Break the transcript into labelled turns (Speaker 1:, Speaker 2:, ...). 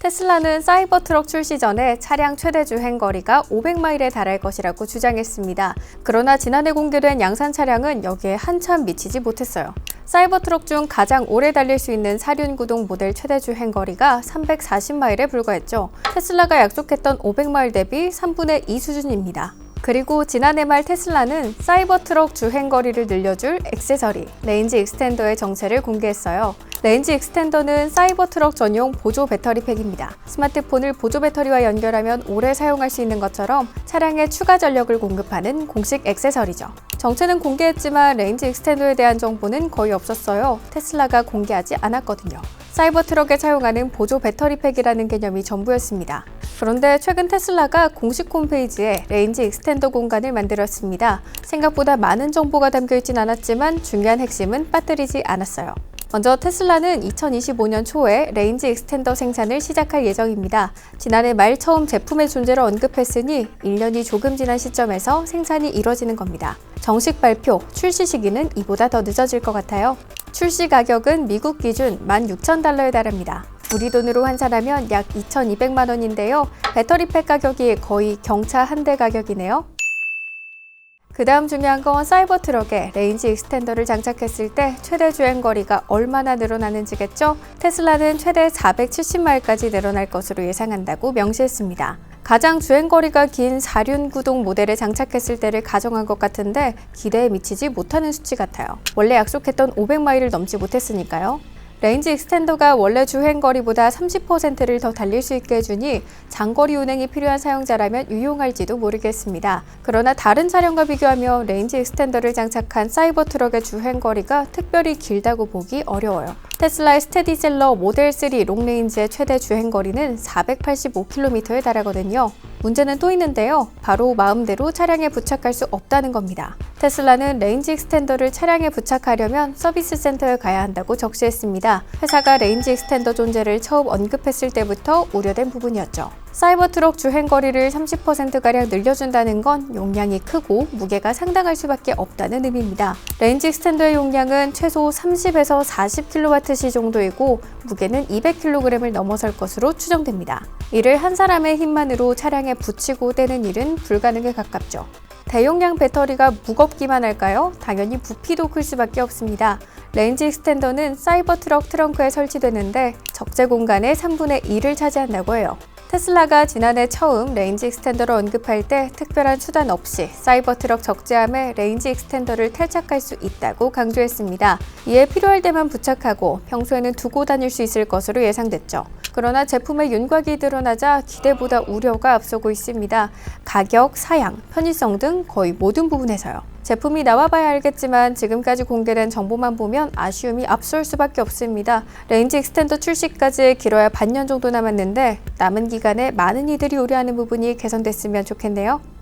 Speaker 1: 테슬라는 사이버 트럭 출시 전에 차량 최대 주행 거리가 500마일에 달할 것이라고 주장했습니다. 그러나 지난해 공개된 양산 차량은 여기에 한참 미치지 못했어요. 사이버 트럭 중 가장 오래 달릴 수 있는 사륜구동 모델 최대 주행 거리가 340마일에 불과했죠. 테슬라가 약속했던 500마일 대비 3분의 2 수준입니다. 그리고 지난해 말 테슬라는 사이버 트럭 주행 거리를 늘려줄 액세서리, 레인지 익스텐더의 정체를 공개했어요. 레인지 익스텐더는 사이버 트럭 전용 보조 배터리 팩입니다. 스마트폰을 보조 배터리와 연결하면 오래 사용할 수 있는 것처럼 차량에 추가 전력을 공급하는 공식 액세서리죠. 정체는 공개했지만 레인지 익스텐더에 대한 정보는 거의 없었어요. 테슬라가 공개하지 않았거든요. 사이버 트럭에 사용하는 보조 배터리 팩이라는 개념이 전부였습니다. 그런데 최근 테슬라가 공식 홈페이지에 레인지 익스텐더 공간을 만들었습니다. 생각보다 많은 정보가 담겨있진 않았지만 중요한 핵심은 빠뜨리지 않았어요. 먼저 테슬라는 2025년 초에 레인지 익스텐더 생산을 시작할 예정입니다. 지난해 말 처음 제품의 존재를 언급했으니 1년이 조금 지난 시점에서 생산이 이뤄지는 겁니다. 정식 발표, 출시 시기는 이보다 더 늦어질 것 같아요. 출시 가격은 미국 기준 16,000달러에 달합니다. 우리 돈으로 환산하면 약 2,200만 원인데요. 배터리팩 가격이 거의 경차 한 대 가격이네요. 그 다음 중요한 건 사이버 트럭에 레인지 익스텐더를 장착했을 때 최대 주행 거리가 얼마나 늘어나는지겠죠? 테슬라는 최대 470마일까지 늘어날 것으로 예상한다고 명시했습니다. 가장 주행 거리가 긴 사륜 구동 모델에 장착했을 때를 가정한 것 같은데 기대에 미치지 못하는 수치 같아요. 원래 약속했던 500마일을 넘지 못했으니까요. 레인지 익스텐더가 원래 주행 거리보다 30%를 더 달릴 수 있게 해주니 장거리 운행이 필요한 사용자라면 유용할지도 모르겠습니다. 그러나 다른 차량과 비교하며 레인지 익스텐더를 장착한 사이버 트럭의 주행 거리가 특별히 길다고 보기 어려워요. 테슬라의 스테디셀러 모델 3 롱레인지의 최대 주행 거리는 485km에 달하거든요. 문제는 또 있는데요. 바로 마음대로 차량에 부착할 수 없다는 겁니다. 테슬라는 레인지 익스텐더를 차량에 부착하려면 서비스 센터에 가야 한다고 적시했습니다. 회사가 레인지 익스텐더 존재를 처음 언급했을 때부터 우려된 부분이었죠. 사이버 트럭 주행 거리를 30%가량 늘려준다는 건 용량이 크고 무게가 상당할 수밖에 없다는 의미입니다. 레인지 익스텐더의 용량은 최소 30에서 40kWh 정도이고 무게는 200kg을 넘어설 것으로 추정됩니다. 이를 한 사람의 힘만으로 차량에 붙이고 떼는 일은 불가능에 가깝죠. 대용량 배터리가 무겁기만 할까요? 당연히 부피도 클 수밖에 없습니다. 레인지 익스텐더는 사이버 트럭 트렁크에 설치되는데 적재 공간의 3분의 1을 차지한다고 해요. 테슬라가 지난해 처음 레인지 익스텐더를 언급할 때 특별한 수단 없이 사이버 트럭 적재함에 레인지 익스텐더를 탈착할 수 있다고 강조했습니다. 이에 필요할 때만 부착하고 평소에는 두고 다닐 수 있을 것으로 예상됐죠. 그러나 제품의 윤곽이 드러나자 기대보다 우려가 앞서고 있습니다. 가격, 사양, 편의성 등 거의 모든 부분에서요. 제품이 나와봐야 알겠지만 지금까지 공개된 정보만 보면 아쉬움이 앞설 수밖에 없습니다. 레인지 익스텐더 출시까지 길어야 반년 정도 남았는데 남은 기간에 많은 이들이 우려하는 부분이 개선됐으면 좋겠네요.